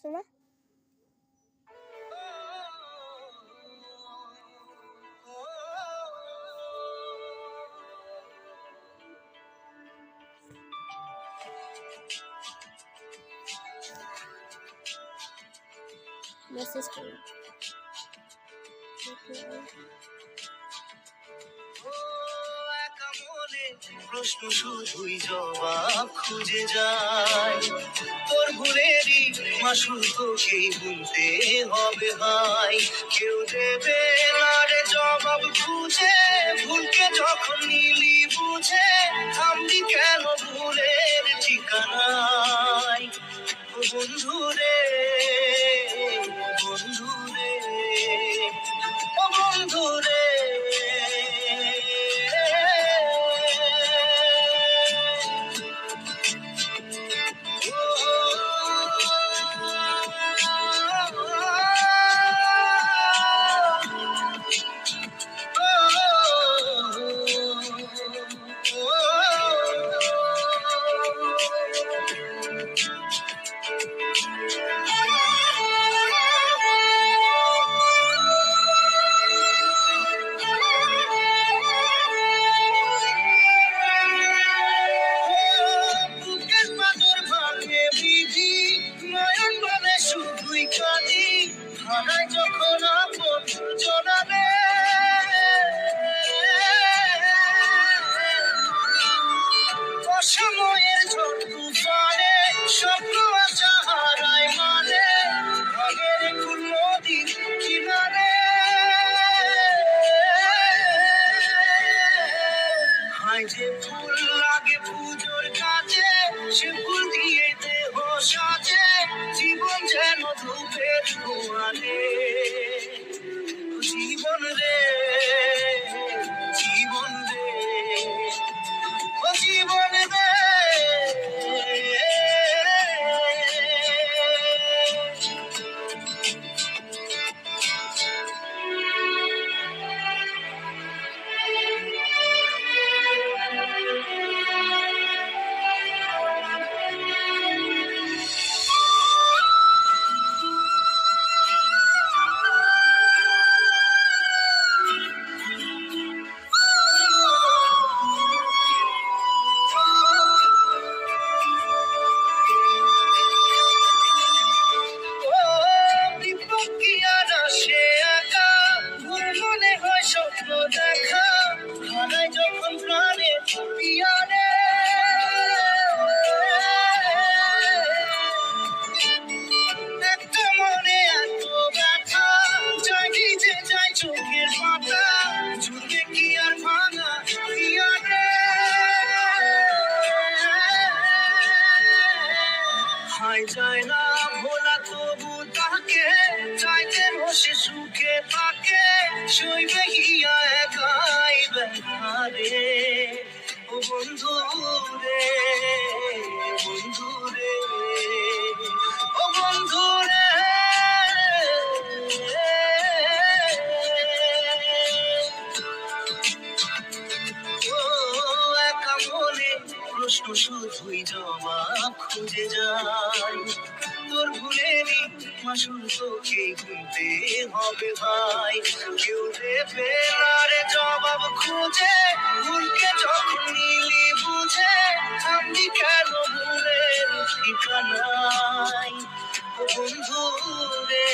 শোনা। মেসেজ করো। প্রশ্ন শুধুই জবাব খুঁজে যায়, তোর ভুলেরই মাসুল তোকেই ভুলতে হবে ভাই। কেউ দেবে না রে জবাব খুঁজে, ভুলকে যখন নিলি বুঝে থামবি কেন ভুলের ঠিকানায়। ও বন্ধু রে, বন্ধু রে, ও বন্ধু রে, যখন আপন জনাবে অসময়ের ঝড় তুফানে স্বপ্ন আশা হারায় মানে ভাগের কুল নদীর কিনারে। হায় যে ফুল লাগে পুজোর কাজে, সে ফুল দিয়ে দেহ সাজে, জীবন যেন ধূপের ধোঁয়ারে। জীবন রে, জীবন রে, ও জীবন রে, স্বপ্ন দেখা হারায় যখন প্রাণে পিয়ারে। একটা মনে এত ব্যথা যায় ভিজে যায় চোখের পাতা, ঝুঁকে কি আর ভাঙা পিয়ারে। হায় যায় না ভোলা তবু তাকে চাইতে বসে সুখে থাকে, সইবে গিয়া একাই ব্যথারে। ও বন্ধু রে, বন্ধু রে, ও বন্ধু রে, ও একা মনে প্রশ্ন শুধুই জবাব খুঁজে যায়, তোর ভুলেরই মাসুল তোকেই ভুলতে হবে ভাই। কেউ দেবে না রে জবাব খুঁজে, ভুলকে যখন নিলি বুঝে থামবি কেন ভুলের ঠিকানায়। ও বন্ধু রে।